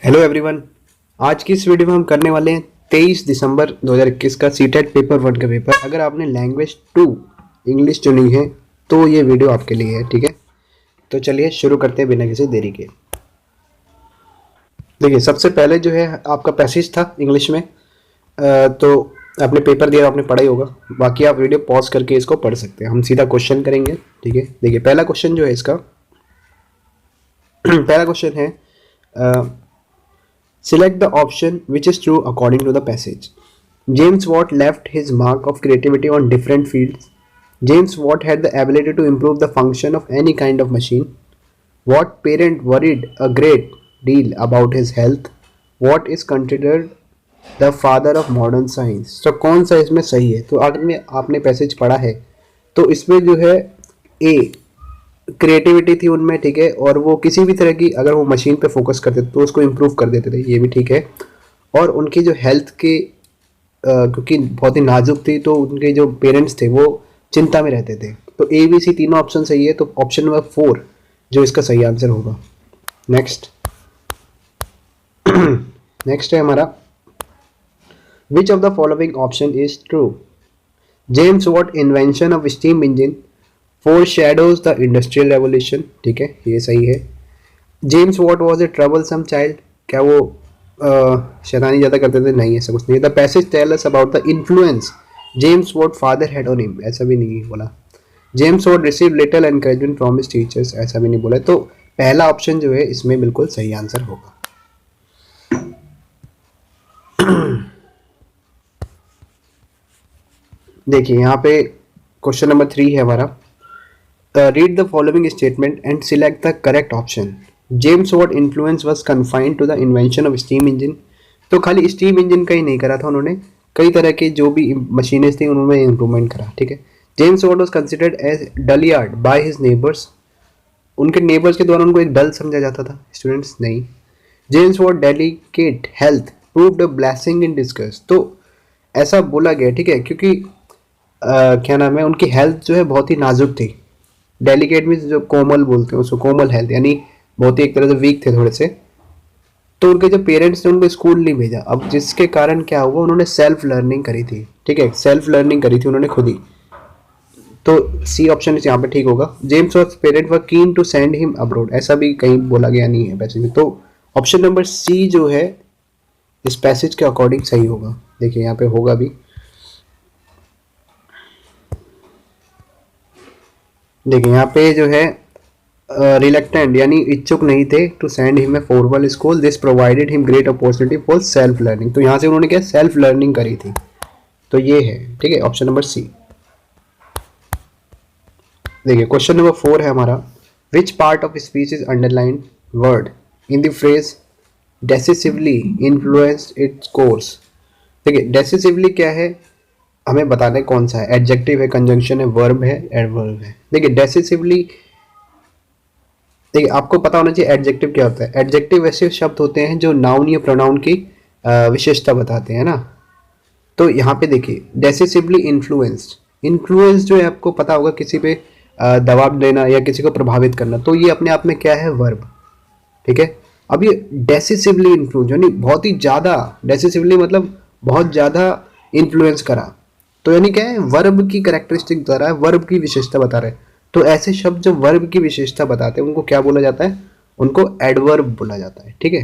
Hello everyone. आज की इस वीडियो में हम करने वाले हैं 23 दिसंबर 2021 का सीटेट पेपर 1 का पेपर। अगर आपने लैंग्वेज 2 इंग्लिश चुनी है तो ये वीडियो आपके लिए है, ठीक है। तो चलिए शुरू करते हैं बिना किसी देरी के। देखिए, सबसे पहले जो है आपका पैसेज था इंग्लिश में। तो आपने पेपर दिया, आपने पढ़ा ही होगा। बाकी आप वीडियो पॉज करके इसको पढ़ सकते हैं। हम सीधा क्वेश्चन करेंगे, ठीक है। देखिए, पहला क्वेश्चन जो है इसका पहला क्वेश्चन है, select the option which is true according to the passage. James Watt left his mark of creativity on different fields. James Watt had the ability to improve the function of any kind of machine. What parent worried a great deal about his health? What is considered the father of modern science? तो कौन सा इसमें सही है? तो अगर में आपने पैसेज पढ़ा है तो इसमें जो है ए क्रिएटिविटी थी उनमें, ठीक है। और वो किसी भी तरह की अगर वो मशीन पे फोकस करते थे तो उसको इम्प्रूव कर देते थे, ये भी ठीक है। और उनकी जो हेल्थ के क्योंकि बहुत ही नाजुक थी तो उनके जो पेरेंट्स थे वो चिंता में रहते थे। तो ए बी सी तीनों ऑप्शन सही है, तो ऑप्शन नंबर 4 जो इसका सही आंसर होगा। नेक्स्ट नेक्स्ट है हमारा, विच of the following option is true? James Watt invention of steam engine foreshadows the industrial revolution, ठीक है, ये सही है। James what was a troublesome child, क्या वो शैतानी ज़्यादा करते थे? नहीं, ऐसा कुछ नहीं। The passage tell us about the influence James Watt father had on him, ऐसा भी नहीं बोला। James Watt receive little encouragement from his teachers, ऐसा भी नहीं बोला। तो पहला ऑप्शन जो है इसमें बिल्कुल सही आंसर होगा। देखिए यहाँ पे क्वेश्चन नंबर 3 है हमारा, read the following statement and select the correct option. James Watt influence was confined to the invention of steam engine. तो खाली स्टीम इंजन का ही नहीं करा था उन्होंने, कई तरह के जो भी मशीनें थी उन्होंने इम्प्रूवमेंट करा, ठीक है। James Watt was considered as dullard by his neighbours, उनके नेबर्स के द्वारा उनको एक डल समझा जाता था। स्टूडेंट्स नहीं। James Watt delicate health proved a blessing in discuss, तो ऐसा बोला गया, ठीक है, क्योंकि क्या नाम है, उनकी हेल्थ जो है बहुत ही नाजुक थी। डेलिकेट मीन्स जो कोमल बोलते हैं उसको, कोमल हेल्थ, यानी बहुत ही एक तरह से वीक थे थोड़े से। तो उनके जो पेरेंट्स ने उनको स्कूल नहीं भेजा, अब जिसके कारण क्या हुआ, उन्होंने सेल्फ लर्निंग करी थी, ठीक है, सेल्फ लर्निंग करी थी उन्होंने खुद ही। तो सी ऑप्शन यहाँ पे ठीक होगा। James watts parent were keen to send him abroad, ऐसा भी कहीं बोला गया नहीं है पैसेज में। तो ऑप्शन नंबर सी जो है इस पैसेज के अकॉर्डिंग सही होगा। देखिए यहाँ पे होगा भी, देखिए यहाँ पे जो है रिलेक्टेंट यानी इच्छुक नहीं थे to send him a formal school, this provided him great opportunity for self learning. तो यहाँ से उन्होंने क्या सेल्फ लर्निंग करी थी, तो ये है, ठीक है, ऑप्शन नंबर सी। देखिए क्वेश्चन नंबर 4 है हमारा, which part of speech is underlined word in the phrase decisively influenced its course. देखिए डेसिसिवली क्या है हमें बताना है, कौन सा है, एडजेक्टिव है, कंजंक्शन है, वर्ब है, एडवर्ब है। देखिए डेसिसिवली, देखिए आपको पता होना चाहिए एडजेक्टिव क्या होता है। एडजेक्टिव ऐसे शब्द होते हैं जो नाउन या प्रोनाउन की विशेषता बताते हैं ना। तो यहाँ पे देखिए डेसिसिवली इन्फ्लुएंस्ड, इन्फ्लुएंस जो है आपको पता होगा किसी पे दबाव देना या किसी को प्रभावित करना, तो ये अपने आप में क्या है, वर्ब, ठीक है। अब ये डेसिसिवली इन्फ्लुएंस यानी बहुत ही ज़्यादा, डेसिसिवली मतलब बहुत ज़्यादा इन्फ्लुएंस करा, तो यानी क्या है, वर्ब की कैरेक्टरिस्टिक बता रहा है, वर्ब की विशेषता बता रहा है। तो ऐसे शब्द जो वर्ब की विशेषता बताते हैं उनको क्या बोला जाता है, उनको एडवर्ब बोला जाता है, ठीक है।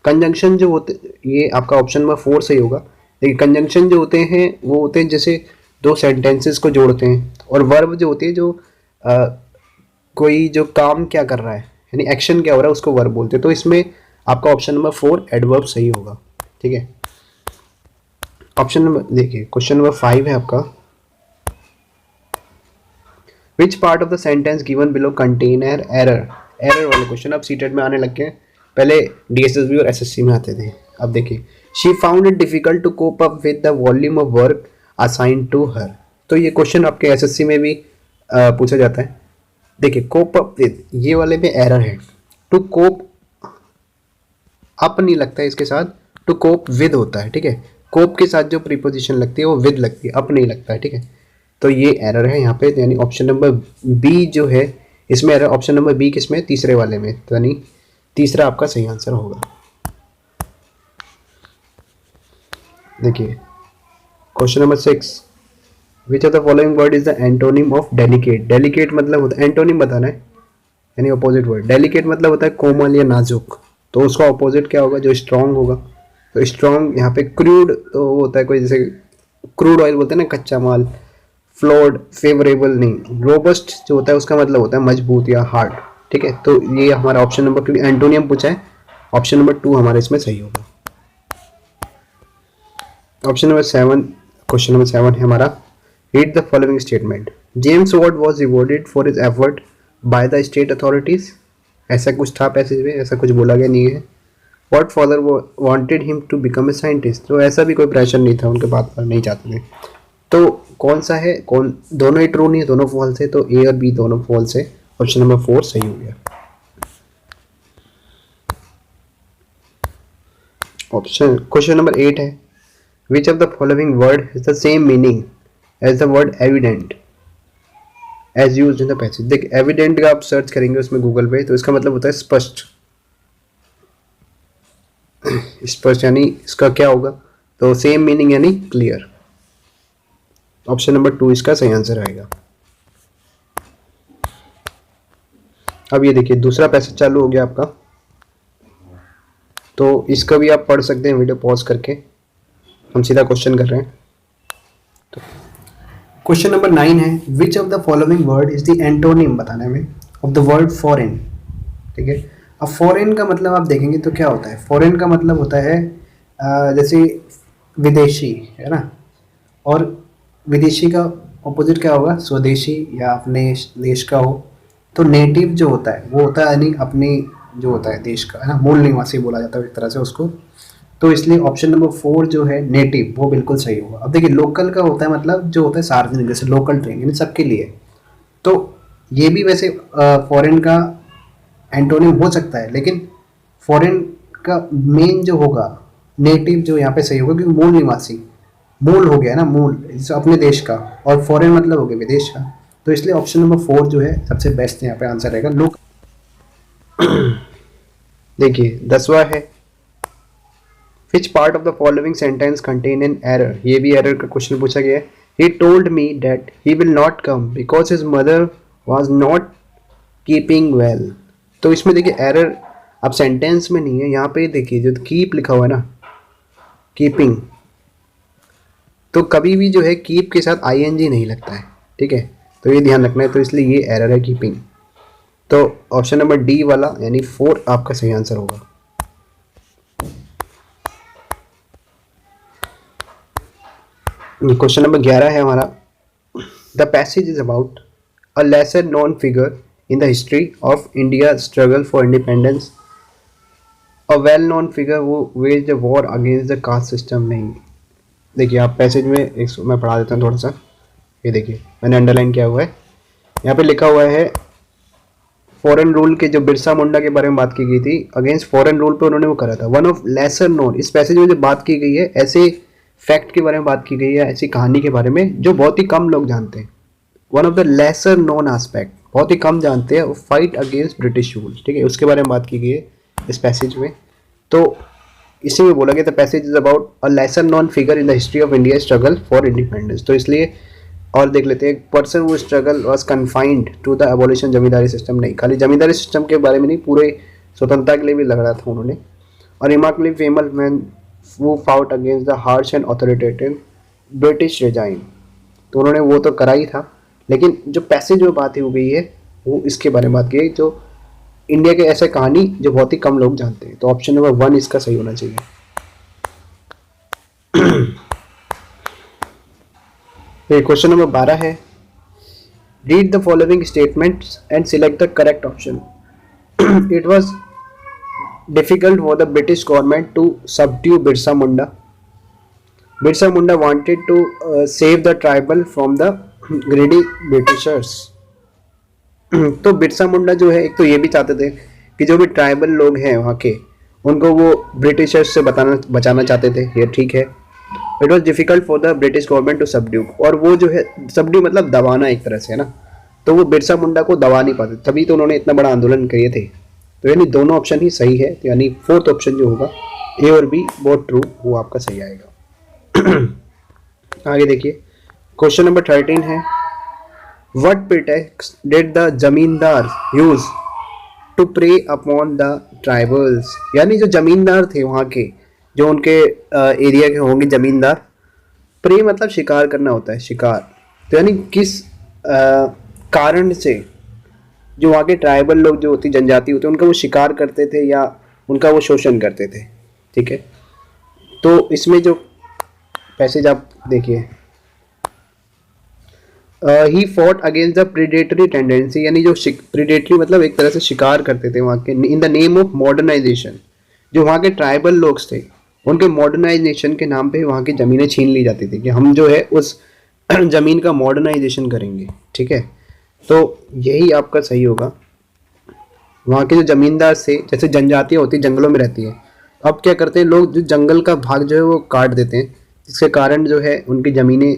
कंजंक्शन जो होते, ये आपका ऑप्शन नंबर 4 सही होगा। देखिए कंजंक्शन जो होते हैं वो होते हैं जैसे दो सेंटेंसेस को जोड़ते हैं, और वर्ब जो होती है जो कोई जो काम क्या कर रहा है यानी एक्शन क्या हो रहा है उसको वर्ब बोलते हैं। तो इसमें आपका ऑप्शन नंबर 4 एडवर्ब सही होगा, ठीक है। ऑप्शन नंबर देखिए क्वेश्चन नंबर 5 है आपका, विच part of the sentence given below contain error. Error वाले क्वेश्चन अब सीटेट में आने लग गए, पहले डीएसएसबी और एसएससी में आते थे। अब देखिए, she found it difficult to cope up with the volume of work assign to her. तो ये क्वेश्चन आपके एसएससी में भी पूछा जाता है। देखिए कोप अप विद, ये वाले में एरर है, टू कोप अप नहीं लगता है इसके साथ, टू कोप विद होता है, ठीक है। कोप के साथ जो प्रीपोजिशन लगती है वो विद लगती है, अप नहीं लगता है, ठीक है। तो ये एरर है यहाँ पे, यानी ऑप्शन नंबर बी जो है इसमें एरर, ऑप्शन नंबर बी किसमें, तीसरे वाले में, तो यानी तीसरा आपका सही आंसर होगा। देखिए question number 6, which of the following word is the antonym of delicate. Delicate मतलब होता है, एंटोनिम बताना है यानी अपोजिट वर्ड। डेलिकेट मतलब होता है कोमल या नाजुक, तो उसका अपोजिट क्या होगा, जो स्ट्रांग होगा। तो स्ट्रांग यहाँ पे क्रूड तो वो होता है कोई, जैसे क्रूड ऑयल बोलते हैं ना, कच्चा माल। फ्लॉड फेवरेबल नहीं। रोबस्ट जो होता है उसका मतलब होता है मजबूत या हार्ड। ठीक है, तो ये हमारा ऑप्शन नंबर, क्योंकि एंटोनियम पूछा है, ऑप्शन नंबर 2 हमारे इसमें सही होगा। ऑप्शन नंबर 7, क्वेश्चन नंबर 7 है हमारा, read the following statement. James Watt was rewarded for his effort by the state authorities. ऐसा कुछ था पैसेज में, ऐसा कुछ बोला गया नहीं है। What father wanted him to become a scientist, तो ऐसा भी कोई प्रेशर नहीं था, उनके बात पर नहीं चाहते थे। तो कौन सा है, कौन, दोनों ही ट्रू नहीं है, दोनों फॉल्स है, तो ए और बी दोनों फॉल्स है। ऑप्शन नंबर 4 सही हो गया। ऑप्शन क्वेश्चन नंबर 8 है, which of the following word has the same meaning as the word evident as used in the passage. देख एविडेंट का आप सर्च करेंगे उसमें गूगल पे, तो इसका मतलब होता है स्पष्ट। स्पष्ट यानी इसका क्या होगा, तो सेम मीनिंग यानी क्लियर। ऑप्शन नंबर 2 इसका सही आंसर आएगा। अब ये देखिए दूसरा पैसेज चालू हो गया आपका, तो इसका भी आप पढ़ सकते हैं वीडियो पॉज करके। हम सीधा क्वेश्चन कर रहे हैं। तो क्वेश्चन नंबर 9 है, which of the following word is the antonym बताना है हमें ऑफ द वर्ड फॉरेन। ठीक है, अब फॉरेन का मतलब आप देखेंगे तो क्या होता है, फॉरेन का मतलब होता है जैसे विदेशी, है ना। और विदेशी का ऑपोजिट क्या होगा, स्वदेशी या अपने देश का हो। तो नेटिव जो होता है वो होता है यानी अपने जो होता है देश का, है ना, मूल निवासी बोला जाता है एक तरह से उसको। तो इसलिए ऑप्शन नंबर 4 जो है नेटिव, वो बिल्कुल सही होगा। अब देखिए लोकल का होता है मतलब जो होता है सार्वजनिक, जैसे लोकल ट्रेन यानी सबके लिए। तो ये भी वैसे फॉरेन का एंटोनिम हो सकता है, लेकिन फॉरेन का मेन जो होगा नेटिव, जो यहाँ पे सही होगा, क्योंकि मूल निवासी, मूल हो गया ना, मूल अपने देश का, और फॉरेन मतलब हो गया विदेश का। तो इसलिए ऑप्शन नंबर 4 जो है सबसे बेस्ट यहाँ पे आंसर रहेगा। लोग देखिए 10वां है, विच part of the following sentence contain an error. ये भी एरर का क्वेश्चन पूछा गया है। He told me that he will not come because his mother was not keeping well. तो इसमें देखिए एरर अब सेंटेंस में नहीं है, यहाँ पे देखिए जो कीप लिखा हुआ है ना, कीपिंग, तो कभी भी जो है कीप के साथ आईएनजी नहीं लगता है। ठीक है, तो ये ध्यान रखना है, तो इसलिए ये एरर है कीपिंग। तो ऑप्शन नंबर डी वाला यानी 4 आपका सही आंसर होगा। क्वेश्चन नंबर 11 है हमारा, the passage is about a lesser known figure in the history of India struggle for independence. A well known figure who was the war against the caste system. नहीं, देखिए आप passage में एक मैं पढ़ा देता हूँ थोड़ा सा। ये देखिए मैंने अंडरलाइन किया हुआ है, यहाँ पे लिखा हुआ है फॉरेन रूल के, जो बिरसा मुंडा के बारे में बात की गई थी, अगेंस्ट फॉरेन रूल पे उन्होंने वो करा था। वन ऑफ लेसर नोन, इस पैसेज में जो बात की गई है ऐसे फैक्ट के बारे में बात की गई है, ऐसी कहानी के बारे में जो बहुत ही कम लोग जानते हैं। One of the lesser known aspect, बहुत ही कम जानते हैं, फाइट अगेंस्ट ब्रिटिश रूल। ठीक है, उसके बारे में बात की गई है इस पैसेज में। तो इसी में बोला गया था passage is about a lesser known figure in the history of India struggle for independence. तो इसलिए और देख लेते हैं, पर्सन वो struggle was confined to the abolition zamindari system. नहीं, खाली जमींदारी सिस्टम के बारे में नहीं, पूरे स्वतंत्रता के लिए भी लग रहा था उन्होंने। और remarkably famous man who fought against the harsh and authoritative British regime. तो उन्होंने वो तो करा ही था, लेकिन जो पैसेज में बात हो गई है वो इसके बारे में बात की है, जो इंडिया के ऐसे कहानी जो बहुत ही कम लोग जानते हैं। तो ऑप्शन नंबर 1 इसका सही होना चाहिए। क्वेश्चन नंबर 12 है, read the following statements and select the correct option. It was difficult for the British government to subdue Birsa Munda. Birsa Munda wanted to save the tribal from the greedy Britishers. तो बिरसा मुंडा जो है, एक तो ये भी चाहते थे कि जो भी ट्राइबल लोग हैं वहाँ के, उनको वो ब्रिटिशर्स से बचाना चाहते थे, ये ठीक है। It was difficult for the British government to subdue, और वो जो है सबड्यू मतलब दबाना एक तरह से, है ना। तो वो बिरसा मुंडा को दबा नहीं पाते, तभी तो उन्होंने इतना बड़ा आंदोलन किए थे। तो यानी दोनों ऑप्शन ही सही है, तो यानी 4th ऑप्शन जो होगा ए और बी बहुत ट्रू, वो आपका सही आएगा। आगे देखिए, क्वेश्चन नंबर 13 है, what pretext did the zamindar use to prey upon the tribals. यानी जो जमींदार थे वहाँ के, जो उनके एरिया के होंगे जमींदार, प्रे मतलब शिकार करना होता है, शिकार। तो यानी किस कारण से जो वहाँ के ट्राइबल लोग जो होती जनजाति होती है उनका वो शिकार करते थे या उनका वो शोषण करते थे। ठीक है, तो इसमें जो पैसेज आप देखिए, he fought against the predatory tendency, यानी जो प्रीडेटरी मतलब एक तरह से शिकार करते थे वहाँ के, in the name of modernisation. जो वहाँ के ट्राइबल लोग थे उनके मॉडर्नाइजेशन के नाम पे वहाँ की ज़मीनें छीन ली जाती थी कि हम जो है उस ज़मीन का मॉडर्नाइजेशन करेंगे। ठीक है, तो यही आपका सही होगा। वहाँ के जो ज़मींदार से, जैसे जनजातियाँ होती जंगलों में रहती है, अब क्या करते हैं लोग, जो जंगल का भाग जो है वो काट देते हैं, जिसके कारण जो है उनकी ज़मीनें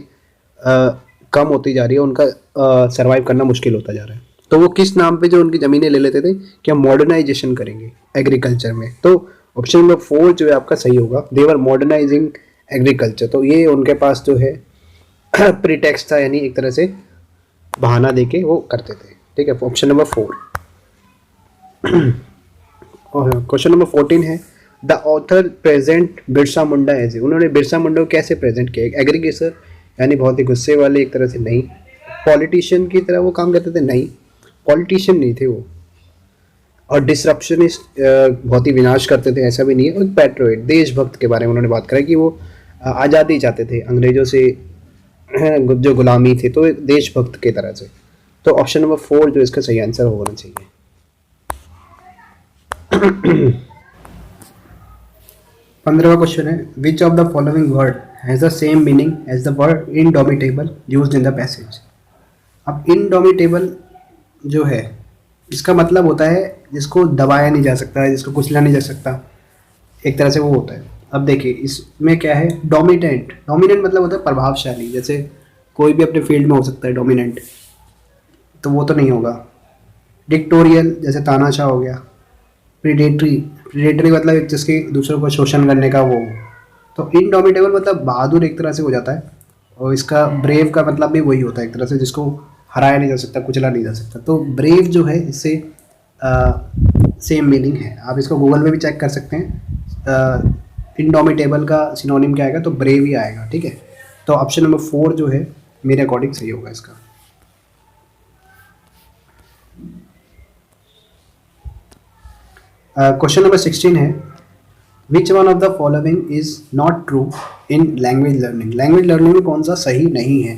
कम होती जा रही है, उनका सरवाइव करना मुश्किल होता जा रहा है। तो वो किस नाम पे जो उनकी ज़मीनें ले लेते थे कि हम मॉडर्नाइजेशन करेंगे एग्रीकल्चर में। तो ऑप्शन नंबर 4 जो है आपका सही होगा, दे वर मॉडर्नाइजिंग एग्रीकल्चर। तो ये उनके पास जो है प्रीटेक्स्ट था, यानी एक तरह से बहाना देके वो करते थे। ठीक है, ऑप्शन नंबर 4। क्वेश्चन नंबर 14 है, the author present Birsa Munda as, उन्होंने बिरसा मुंडा को कैसे प्रेजेंट किया? एग्रीगेटर, यानी बहुत ही गुस्से वाले एक तरह से, नहीं। पॉलिटिशियन की तरह वो काम करते थे, नहीं, पॉलिटिशियन नहीं थे वो। और डिसरप्शनिस्ट, बहुत ही विनाश करते थे, ऐसा भी नहीं है। और पैट्रियट, देशभक्त के बारे में उन्होंने बात करा कि वो आज़ादी चाहते थे अंग्रेजों से, जो गुलामी थे, तो देशभक्त के तरह से। तो ऑप्शन नंबर 4 जो इसका सही आंसर होना चाहिए। 15वां क्वेश्चन है, which of the following word has the same meaning as the word indomitable used in the passage. अब इनडोमिटेबल जो है इसका मतलब होता है जिसको दबाया नहीं जा सकता है, जिसको कुचला नहीं जा सकता, एक तरह से वो होता है। अब देखिए इसमें क्या है, डोमिनेंट, डोमिनेंट मतलब होता है प्रभावशाली, जैसे कोई भी अपने फील्ड में हो सकता है डोमिनेंट, तो वो तो नहीं होगा। डिक्टोरियल, जैसे तानाशाह हो गया। प्रीडेटरी, प्रीडेटरी मतलब एक जिसके दूसरों को शोषण करने का वो। तो इनडोमिटेबल मतलब बहादुर एक तरह से हो जाता है, और इसका ब्रेव का मतलब भी वही होता है एक तरह से, जिसको हराया नहीं जा सकता, कुचला नहीं जा सकता। तो ब्रेव जो है इससे सेम मीनिंग है, आप इसको गूगल में भी चेक कर सकते हैं। इनडोमिटेबल का सिनोनिम क्या आएगा, तो ब्रेव ही आएगा। ठीक है, तो ऑप्शन नंबर 4 जो है मेरे अकॉर्डिंग सही होगा इसका। क्वेश्चन नंबर 16 है, which one of the following is not true in language learning. Language learning में कौन सा सही नहीं है?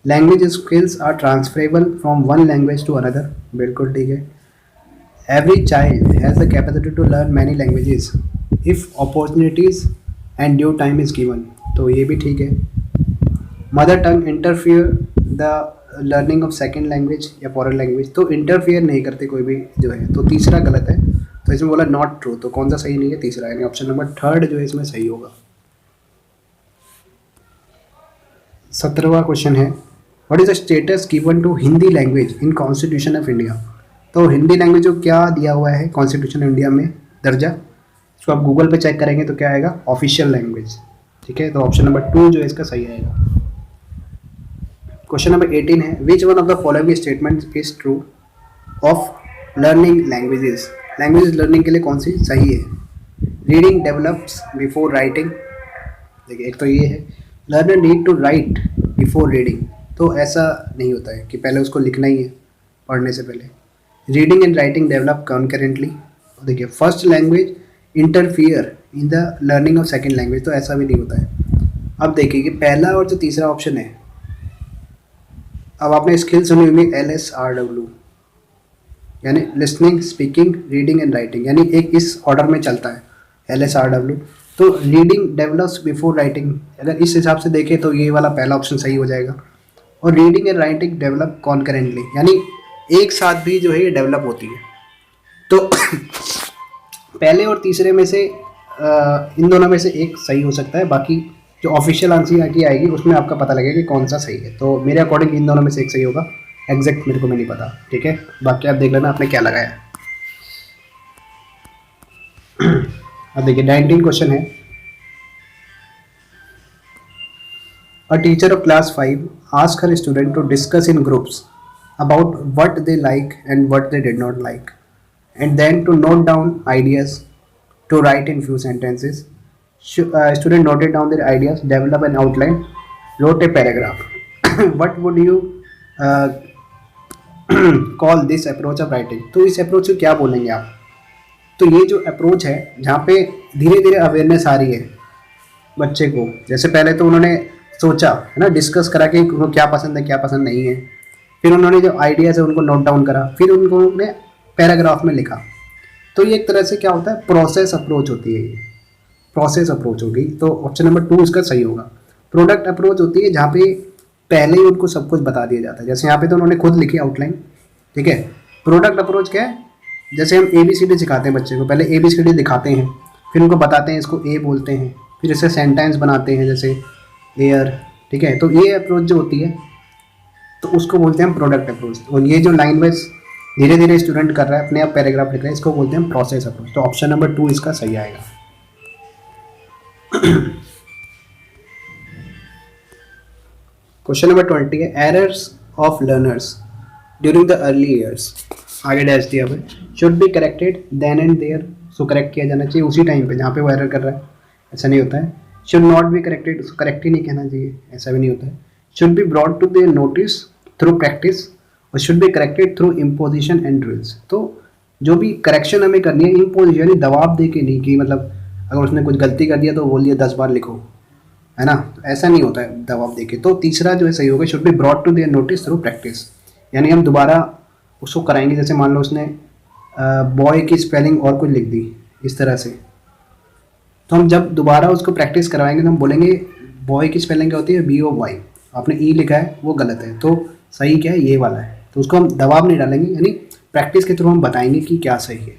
Language skills are transferable from one language to another, बिल्कुल ठीक है। Every child has the capacity to learn many languages if opportunities and due time is given, तो ये भी ठीक है। Mother tongue interfere the learning of second language या foreign language, तो इंटरफियर नहीं करते कोई भी जो है, तो तीसरा गलत है। तो इसमें बोला नॉट ट्रू, तो कौन सा सही नहीं है? तीसरा, यानी ऑप्शन नंबर 3 जो है इसमें सही होगा। 17वां क्वेश्चन है, what is the status given to Hindi language in constitution of India. तो हिंदी लैंग्वेज को क्या दिया हुआ है कॉन्स्टिट्यूशन ऑफ इंडिया में दर्जा, इसको आप गूगल पे चेक करेंगे तो क्या आएगा, ऑफिशियल लैंग्वेज। ठीक है, तो ऑप्शन नंबर 2 जो है इसका सही आएगा। क्वेश्चन नंबर 18 है, which one of the following statement is true of learning languages. Language learning के लिए कौन सी सही है? रीडिंग डेवलप्स बिफोर राइटिंग, देखिए एक तो ये है, learner need to write before reading, तो ऐसा नहीं होता है कि पहले उसको लिखना ही है पढ़ने से पहले। Reading and writing develop concurrently, देखिए first language interfere in the learning of second language, तो ऐसा भी नहीं होता है। अब देखिए कि पहला और जो तीसरा ऑप्शन है, अब आपने स्किल सुनी होंगी LSRW, यानी listening, speaking, reading and writing, यानी एक इस ऑर्डर में चलता है LSRW। तो रीडिंग डेवलप्स बिफोर राइटिंग, अगर इस हिसाब से देखें तो ये वाला पहला ऑप्शन सही हो जाएगा। और reading and writing develop concurrently, यानी एक साथ भी जो है ये डेवलप होती है। तो पहले और तीसरे में से इन दोनों में से एक सही हो सकता है, बाकी जो ऑफिशियल आंसर की आएगी उसमें आपका पता लगेगा कि कौन सा सही है। तो मेरे अकॉर्डिंग इन दोनों में से एक सही होगा, एग्जैक्ट मेरे को नहीं पता। ठीक है, बाकी आप देख लेना आपने क्या लगाया। अब देखिए 19 क्वेश्चन है, A teacher of class 5 asked her student to discuss in groups about what they like and what they did not like, and then to note down ideas to write in few sentences. Student noted down their ideas, develop an outline, wrote a paragraph. What would you uh, call this approach of writing? तो इस approach को क्या बोलेंगे आप? तो ये जो approach है जहाँ पे धीरे धीरे अवेयरनेस आ रही है बच्चे को, जैसे पहले तो उन्होंने सोचा है ना, डिस्कस करा कि उनको क्या पसंद है क्या पसंद नहीं है, फिर उन्होंने जो आइडियाज़ है उनको नोट डाउन करा, फिर उनको उन्होंने पैराग्राफ में लिखा। तो ये एक तरह से क्या होता है, प्रोसेस अप्रोच होती है, ये प्रोसेस अप्रोच होगी। तो ऑप्शन नंबर 2 इसका सही होगा। प्रोडक्ट अप्रोच होती है जहाँ पे पहले ही उनको सब कुछ बता दिया जाता है, जैसे यहाँ पे तो उन्होंने खुद लिखी आउटलाइन, ठीक है। प्रोडक्ट अप्रोच क्या है, जैसे हम ABCD सिखाते हैं बच्चे को, पहले ABCD दिखाते हैं, फिर उनको बताते हैं इसको A बोलते हैं, फिर इसे सेंटेंस बनाते हैं जैसे एयर, ठीक है। तो ये अप्रोच जो होती है तो उसको बोलते हैं प्रोडक्ट अप्रोच। और ये जो लाइन वाइज धीरे धीरे स्टूडेंट कर रहा है, अपने आप पैराग्राफ लिख रहा है, इसको बोलते हैं प्रोसेस अप्रोच। तो ऑप्शन नंबर 2 इसका सही आएगा। क्वेश्चन नंबर 20 है errors of learners during the early years. आगे डैश दिया हुआ है, should be corrected then and there. सो करेक्ट किया जाना चाहिए उसी टाइम पे जहाँ पे वो एरर कर रहा है, ऐसा नहीं होता है। शुड नॉट बी करेक्टेड, उसको करेक्ट ही नहीं कहना चाहिए, ऐसा भी नहीं होता है। Should be brought to their notice through practice और should be corrected through imposition and drills. तो जो भी करेक्शन हमें करनी है इम्पोजिशन यानी दबाव दे के नहीं, कि मतलब अगर उसने कुछ गलती कर दिया तो बोल दिया 10 बार लिखो, है ना, तो ऐसा नहीं होता है दबाव दे के। तो तीसरा जो है सही होगा, should be brought to their notice through practice, यानी हम दोबारा उसको कराएंगे। जैसे मान लो उसने बॉय की स्पेलिंग और कुछ लिख दी इस तरह से, तो हम जब दोबारा उसको प्रैक्टिस करवाएंगे तो हम बोलेंगे बॉय की स्पेलिंग क्या होती है, BOY, आपने ई लिखा है वो गलत है, तो सही क्या है, ये वाला है। तो उसको हम दबाव नहीं डालेंगे, यानी प्रैक्टिस के थ्रू हम बताएंगे कि क्या सही है।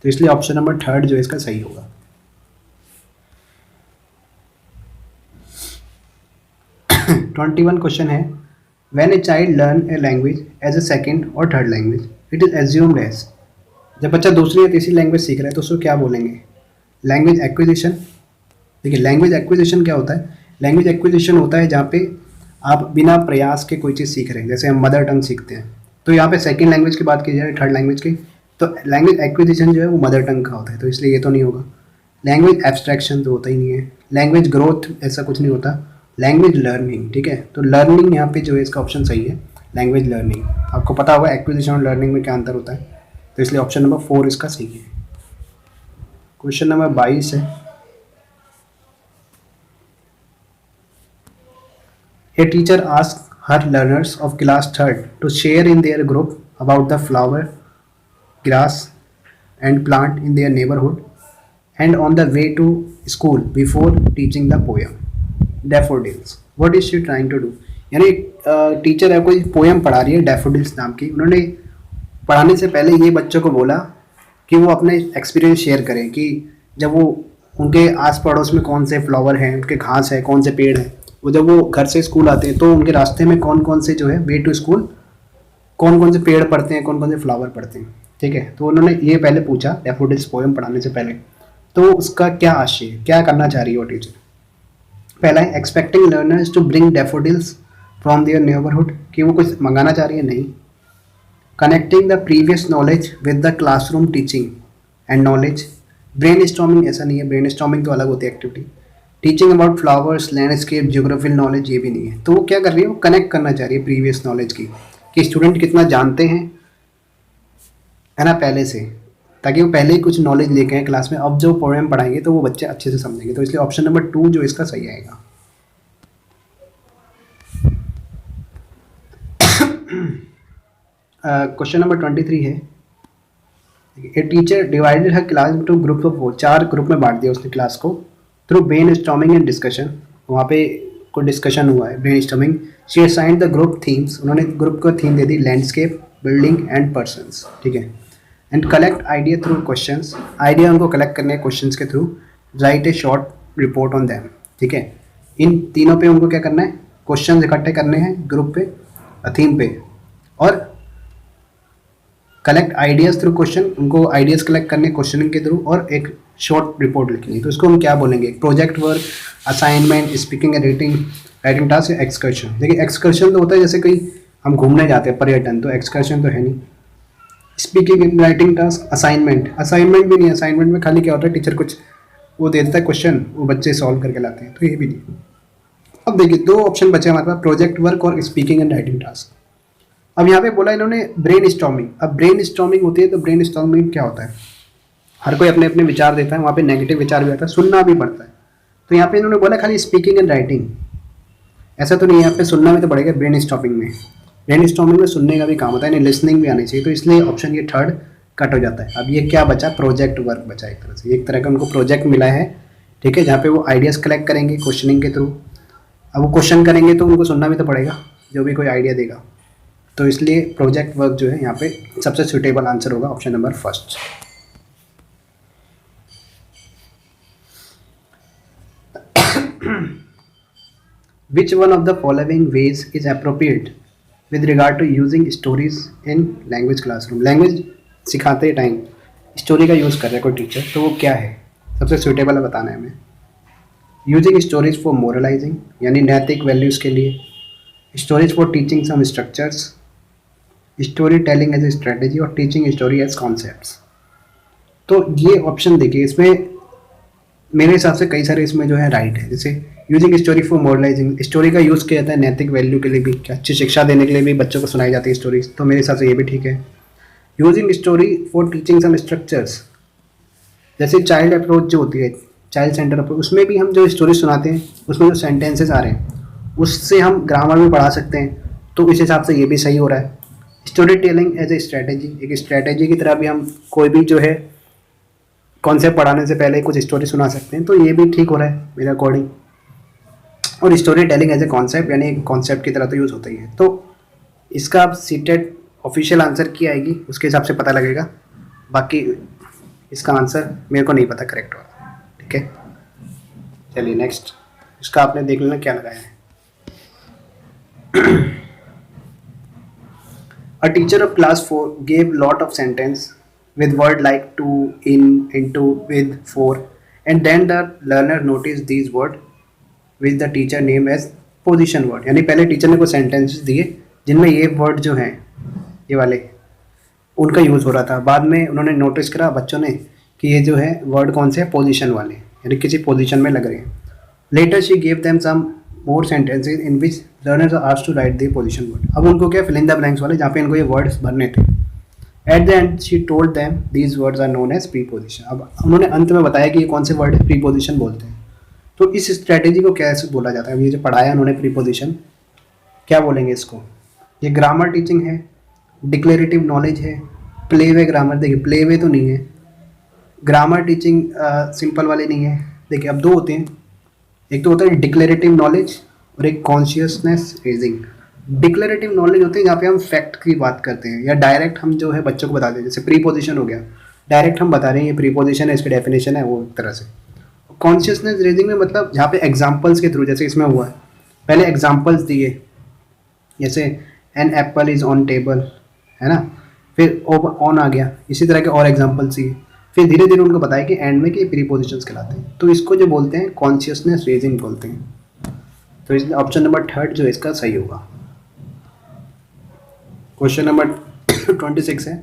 तो इसलिए ऑप्शन नंबर 3 जो है इसका सही होगा। 21 क्वेश्चन है when a child learn a language as a second और third language it is assumed as. जब बच्चा दूसरी या तीसरी लैंग्वेज सीख रहा है तो उसको क्या बोलेंगे, लैंग्वेज एक्विजिशन। देखिए लैंग्वेज एक्विजिशन क्या होता है, लैंग्वेज एक्विजिशन होता है जहाँ पे आप बिना प्रयास के कोई चीज़ सीख रहे हैं, जैसे हम मदर टंग सीखते हैं, तो यहाँ पे सेकंड लैंग्वेज की बात की जाए, थर्ड लैंग्वेज की, तो लैंग्वेज एक्विजिशन जो है वो मदर टंग का होता है, तो इसलिए ये तो नहीं होगा। लैंग्वेज एब्स्ट्रैक्शन तो होता ही नहीं है, लैंग्वेज ग्रोथ ऐसा कुछ नहीं होता, लैंग्वेज लर्निंग, ठीक है। तो लर्निंग यहाँ पे जो है इसका ऑप्शन सही है, लैंग्वेज लर्निंग। आपको पता होगा एक्विजिशन और लर्निंग में क्या अंतर होता है, तो इसलिए ऑप्शन नंबर 4 इसका सही है। क्वेश्चन नंबर 22 है A teacher asked her learners of class 3rd to share in their group about the flower, grass and plant in their neighborhood and on the way to school before teaching the poem Daffodils. What is she trying to do? यानी teacher है कोई poem पढ़ा रही है daffodils नाम की, उन्होंने पढ़ाने से पहले ये बच्चों को बोला कि वो अपने एक्सपीरियंस शेयर करें कि जब वो उनके आस पड़ोस में कौन से फ्लावर हैं, उनके घास है, कौन से पेड़ हैं, वो जब वो घर से स्कूल आते हैं तो उनके रास्ते में कौन कौन से जो है वे टू स्कूल कौन कौन से पेड़ पड़ते हैं, कौन कौन से फ्लावर पड़ते हैं, ठीक है। तो उन्होंने ये पहले पूछा डैफोडिल्स पोएम पढ़ाने से पहले, तो उसका क्या आशय, क्या करना चाह रही है वो टीचर। पहला है expecting learners to bring daffodils from their neighbourhood, कि वो कुछ मंगाना चाह रही है, नहीं। Connecting the previous knowledge with the classroom teaching and knowledge, brainstorming ऐसा नहीं है, ब्रेन स्टॉर्मिंग तो अलग होती है activity. Teaching about flowers, landscape, geographical knowledge ये भी नहीं है। तो वो क्या कर रही है, वो कनेक्ट करना चाह रही है प्रीवियस नॉलेज की, कि स्टूडेंट कितना जानते हैं, है ना, पहले से, ताकि वो पहले ही कुछ नॉलेज लेके आए क्लास में, अब जो पोएम पढ़ाएंगे तो वो बच्चे अच्छे से समझेंगे। तो इसलिए ऑप्शन नंबर 2 जो इसका सही आएगा। क्वेश्चन नंबर 23 है a teacher divided her class into group of 4, 4 group में बांट दिया उसने क्लास को through brain storming and discussion. वहाँ पे कोई डिस्कशन हुआ है, brain storming. She assigned the group themes, उन्होंने ग्रुप को theme they the landscape, building and persons, ठीक है। And collect idea through questions, idea उनको कलेक्ट करने हैं क्वेश्चंस के through. Right A short report on them, ठीक है। इन तीनों पे उनको क्या करना है, क्वेश्चन इकट्ठे करने हैं ग्रुप पे, थीम पे, और कलेक्ट आइडियाज़ थ्रू क्वेश्चन, उनको आइडियाज़ कलेक्ट करने क्वेश्चनिंग के थ्रू, और एक शॉर्ट रिपोर्ट लिखनी है। तो इसको हम क्या बोलेंगे, project work, assignment, speaking and reading, writing task या एक्सकर्शन। देखिए एक्सकर्शन तो होता है जैसे कहीं हम घूमने जाते हैं, पर्यटन, तो एक्सकर्शन तो है नहीं। Speaking in writing task, assignment, assignment भी नहीं है। असाइनमेंट में खाली क्या होता है, टीचर कुछ वो दे देता है क्वेश्चन, वो बच्चे सॉल्व करके लाते हैं, तो ये भी नहीं। अब देखिए दो ऑप्शन बचे हमारे पास, प्रोजेक्ट वर्क और स्पीकिंग एंड राइटिंग टास्क। अब यहाँ पे बोला इन्होंने ब्रेन स्टॉर्मिंग। अब ब्रेन स्टॉर्मिंग होती है तो ब्रेन स्टॉर्मिंग क्या होता है, हर कोई अपने अपने विचार देता है, वहाँ पे नेगेटिव विचार भी आता है, सुनना भी पड़ता है। तो यहाँ पे इन्होंने बोला खाली स्पीकिंग एंड राइटिंग, ऐसा तो नहीं है, यहाँ पे सुनना भी तो पड़ेगा ब्रेन स्टॉर्मिंग में। ब्रेन स्टॉर्मिंग में सुनने का भी काम होता है, यानी लिसनिंग भी आनी चाहिए, तो इसलिए ऑप्शन ये थर्ड कट हो जाता है। अब ये क्या बचा, प्रोजेक्ट वर्क बचा, एक तरह से एक तरह का उनको प्रोजेक्ट मिला है, ठीक है, जहाँ पे वो आइडियाज़ कलेक्ट करेंगे क्वेश्चनिंग के थ्रू। अब वो क्वेश्चन करेंगे तो उनको सुनना भी तो पड़ेगा, जो भी कोई आइडिया देगा, तो इसलिए प्रोजेक्ट वर्क जो है यहाँ पे सबसे सुटेबल आंसर होगा option number first. Which one of the following ways is appropriate with regard to using stories in language classroom? Language सिखाते टाइम स्टोरी का यूज़ कर रहा है कोई टीचर, तो वो क्या है, सबसे सुटेबल है बताना है हमें। यूजिंग स्टोरीज फॉर मोरलाइजिंग, यानी नैतिक वैल्यूज़ के लिए। Stories for teaching some structures, storytelling as a strategy, और टीचिंग स्टोरी एज कॉन्सेप्ट्स। तो ये ऑप्शन देखिए, इसमें मेरे हिसाब से कई सारे इसमें जो है राइट है। जैसे यूजिंग स्टोरी फॉर मॉरलाइजिंग, स्टोरी का यूज़ किया जाता है नैतिक वैल्यू के लिए भी, क्या अच्छी शिक्षा देने के लिए भी बच्चों को सुनाई जाती है स्टोरीज, तो मेरे हिसाब से ये भी ठीक है। Using story for teaching some structures, जैसे चाइल्ड अप्रोच जो होती है, चाइल्ड सेंटर अप्रोच, उसमें भी हम जो स्टोरी सुनाते हैं उसमें जो सेंटेंसेस आ रहे हैं उससे हम ग्रामर भी पढ़ा सकते हैं, तो इस हिसाब से ये भी सही हो रहा है। Storytelling as a strategy, एक स्ट्रैटेजी की तरह भी हम कोई भी जो है कॉन्सेप्ट पढ़ाने से पहले कुछ स्टोरी सुना सकते हैं, तो ये भी ठीक हो रहा है मेरे अकॉर्डिंग। और storytelling as a concept, यानी कॉन्सेप्ट की तरह तो यूज़ होता ही है। तो इसका आप सीटेड ऑफिशियल आंसर की आएगी उसके हिसाब से पता लगेगा, बाकी इसका आंसर मेरे को नहीं पता करेक्ट होगा, ठीक है। चलिए नेक्स्ट, इसका आपने देख लेना क्या लगाया है। A teacher of class 4 gave lot of sentence with word like to, in, into, with, for, and then the learner noticed these word which the teacher named as position word। यानी पहले teacher ने कुछ sentences दिए जिनमें ये word जो हैं, ये वाले, उनका यूज़ हो रहा था। बाद में उन्होंने नोटिस करा बच्चों ने कि ये जो है वर्ड कौन से हैं, पोजीशन वाले, यानी किसी पोजीशन में लग रहे हैं। Later she gave them some more sentences in which learners are asked to write the position word. अब उनको क्या, फिल इन द ब्लैंक्स वाले, जहाँ पे इनको ये वर्ड्स भरने थे। At the end she told them these words are known as preposition. अब उन्होंने अंत में बताया कि ये कौन से वर्ड है, प्रीपोजिशन बोलते हैं। तो इस स्ट्रैटेजी को कैसे बोला जाता है, ये जो पढ़ाया उन्होंने प्रीपोजिशन, क्या बोलेंगे इसको। ये ग्रामर टीचिंग है, डिक्लेरेटिव नॉलेज है, प्ले वे ग्रामर। देखिए प्ले वे तो नहीं है, ग्रामर टीचिंग सिंपल वाले नहीं है। देखिए अब दो होते हैं, एक तो होता है डिक्लेरेटिव नॉलेज और एक कॉन्शियसनेस रेजिंग। डिक्लेरेटिव नॉलेज होते हैं जहाँ पे हम फैक्ट की बात करते हैं, या डायरेक्ट हम जो है बच्चों को बताते हैं, जैसे प्रीपोजिशन हो गया, डायरेक्ट हम बता रहे हैं ये प्रीपोजिशन है, इसकी डेफिनेशन है, वो तरह से। कॉन्शियसनेस रेजिंग में मतलब जहाँ पे एग्जाम्पल्स के थ्रू, जैसे इसमें हुआ है, पहले एग्जाम्पल्स दिए, जैसे an apple is on table, है ना, फिर ऑन आ गया, इसी तरह के और एग्जाम्पल्स दिए, फिर धीरे धीरे उनको बताया कि एंड में कि प्रीपोजिशंस कहलाते हैं, तो इसको जो बोलते हैं कॉन्शियसनेस रेजिंग बोलते हैं। तो इसलिए ऑप्शन नंबर थर्ड जो है इसका सही होगा। क्वेश्चन नंबर 26 है,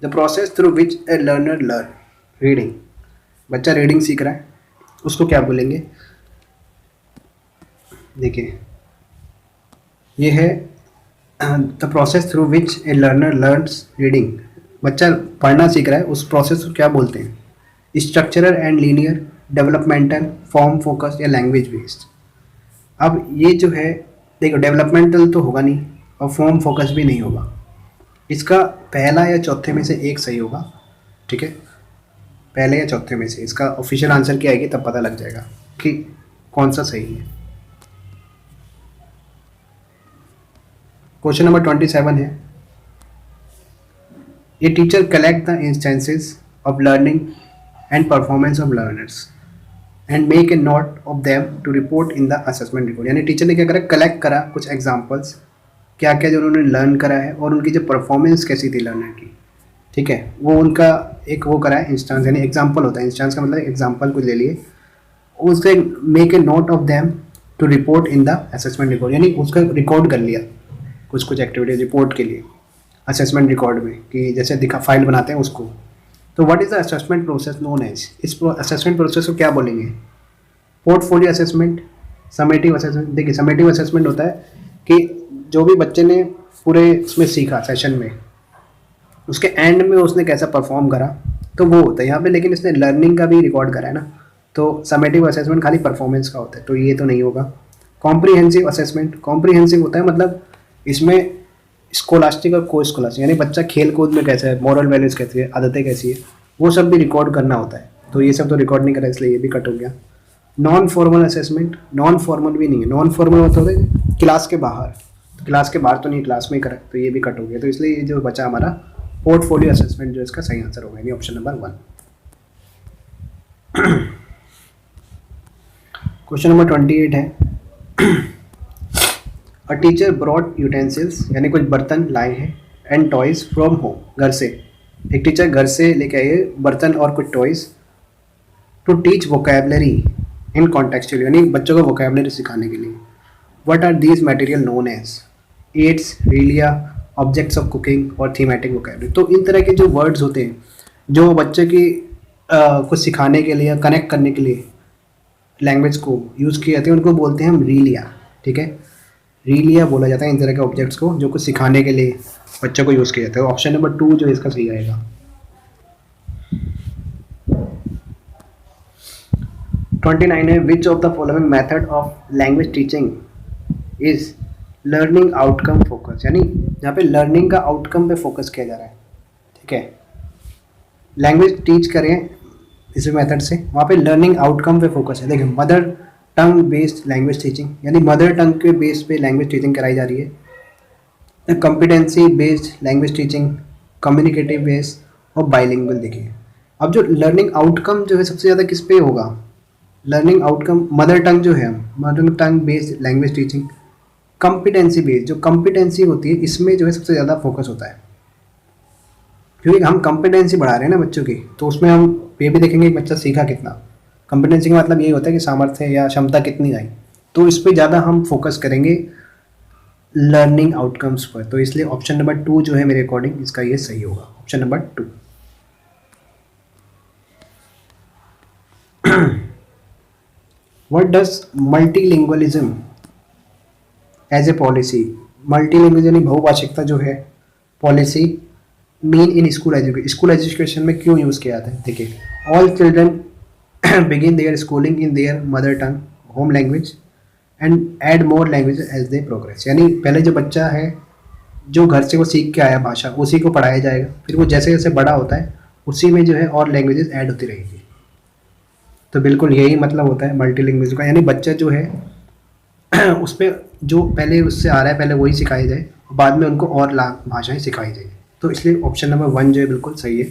the process through which A learner learn reading. बच्चा रीडिंग सीख रहा है, उसको क्या बोलेंगे। देखिए ये है the process through which A learner learns reading. बच्चा पढ़ना सीख रहा है, उस प्रोसेस को क्या बोलते हैं, structural and linear, developmental, form focus, या लैंग्वेज बेस्ड। अब ये जो है देखो, डेवलपमेंटल तो होगा नहीं और फॉर्म फोकस भी नहीं होगा, इसका पहला या चौथे में से एक सही होगा, ठीक है, पहले या चौथे में से। इसका ऑफिशियल आंसर क्या आएगी तब पता लग जाएगा कि कौन सा सही है। क्वेश्चन नंबर 27 है, a teacher collect the instances of learning and performance of learners and make a note of them to report in the assessment report. यानी टीचर ने क्या करा, कलेक्ट करा कुछ एग्जाम्पल्स, क्या क्या जो उन्होंने लर्न करा है और उनकी जो परफॉर्मेंस कैसी थी लर्नर की, ठीक है, वो उनका एक वो करा है इंस्टेंस, यानी एग्जाम्पल होता है, इंस्टेंस का मतलब एग्जाम्पल कुछ ले लिए, उससे make a note of them to report in the assessment record, यानी उसका रिकॉर्ड कर लिया कुछ कुछ एक्टिविटी रिपोर्ट के लिए असेसमेंट रिकॉर्ड में, कि जैसे दिखा फाइल बनाते हैं उसको। तो what is the assessment process known as, इस असेसमेंट प्रोसेस को क्या बोलेंगे? Portfolio assessment, summative assessment. देखिए समेटिव असेसमेंट होता है कि जो भी बच्चे ने पूरे उसमें सीखा सेशन में, उसके एंड में उसने कैसा परफॉर्म करा, तो वो होता है यहाँ पे। लेकिन इसने लर्निंग का भी रिकॉर्ड करा है ना, तो समेटिव असेसमेंट खाली परफॉर्मेंस का होता है, तो ये तो नहीं होगा। कॉम्प्रीहेंसिव असेसमेंट, कॉम्प्रीहेंसिव होता है मतलब इसमें स्कोलास्टिक और को स्कोलास्टिक, यानी बच्चा खेल कूद में कैसा है, मॉरल वैल्यूज़ कैसी है, आदतें कैसी है, वो सब भी रिकॉर्ड करना होता है। तो ये सब तो रिकॉर्ड नहीं करा, इसलिए ये भी कट हो गया। Non formal assessment, non formal भी नहीं है। नॉन फॉर्मल होता है क्लास के बाहर, क्लास के बाहर तो नहीं, क्लास में ही करा, तो ये भी कट हो गया। तो इसलिए ये जो बचा हमारा पोर्टफोलियो असेसमेंट जो इसका सही आंसर होगा, यानी ऑप्शन नंबर 1। क्वेश्चन नंबर 28 है अ टीचर ब्रॉट यूटेंसिल्स, यानी कुछ बर्तन लाए हैं, एंड टॉयज फ्रॉम होम, घर से। एक टीचर घर से लेके आए बर्तन और कुछ toys to teach vocabulary in contextual, यानी बच्चों को वोकेबलरी सिखाने के लिए। What are these material known as? Aids, realia, objects of cooking और थीमेटिक वोकेबलरी। तो इन तरह के जो वर्ड्स होते हैं जो बच्चे की कुछ सिखाने के लिए, कनेक्ट करने के लिए लैंग्वेज को यूज़ किए जाते हैं, उनको बोलते हैं हम रीलिया। ठीक है, रीलिया बोला जाता है इन तरह के ऑब्जेक्ट्स को जो कुछ सिखाने के लिए बच्चों को यूज़ किया जाता है। ऑप्शन नंबर 2 जो इसका सही आएगा। 29 है which of the following method of language teaching is learning outcome focus, यानी यहाँ पे लर्निंग का आउटकम पे फोकस किया जा रहा है। ठीक है, लैंग्वेज टीच करें इस मेथड से, वहाँ पे लर्निंग आउटकम पे फोकस है। देखिए mother tongue based language teaching, यानी मदर टंग के बेस पे लैंग्वेज टीचिंग कराई जा रही है। Competency based language teaching, communicative based और बाइलिंगुअल। देखिए अब जो लर्निंग आउटकम जो है सबसे ज़्यादा किस पे होगा? लर्निंग आउटकम मदर टंग जो है, मदर टंग based language teaching, competency based, जो कॉम्पिटेंसी होती है इसमें जो है सबसे ज़्यादा फोकस होता है, क्योंकि हम कॉम्पिटेंसी बढ़ा रहे हैं ना बच्चों की, तो उसमें हम ये भी देखेंगे कि बच्चा सीखा कितना। कॉम्पिटेंसी का मतलब यही होता है कि सामर्थ्य या क्षमता कितनी आई, तो इस पर ज़्यादा हम फोकस करेंगे लर्निंग आउटकम्स पर। तो इसलिए ऑप्शन नंबर 2 जो है मेरे अकॉर्डिंग इसका ये सही होगा, option number 2। What does multilingualism as a policy, multilingualism यानी बहुभाषिकता जो है policy mean in school education, school education में क्यों यूज़ किया जाता है? देखिए all children begin their schooling in their mother tongue home language and add more language as they progress, यानी पहले जो बच्चा है जो घर से वो सीख के आया भाषा उसी को पढ़ाया जाएगा, फिर वो जैसे जैसे बड़ा होता है उसी में जो है और लैंग्वेजेस ऐड होती रहेगी। तो बिल्कुल यही मतलब होता है मल्टीलिंगुअलिज्म का, यानी बच्चा जो है उस पर जो पहले उससे आ रहा है पहले वही सिखाई जाए, बाद में उनको और भाषाएं सिखाई जाए। तो इसलिए ऑप्शन नंबर 1 जो है बिल्कुल सही है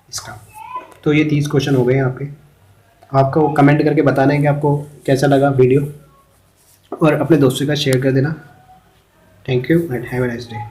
इसका। तो ये 30 क्वेश्चन हो गए यहाँ पे। आपको कमेंट करके बताना है कि आपको कैसा लगा वीडियो, और अपने दोस्तों का शेयर कर देना। Thank you and have a nice day.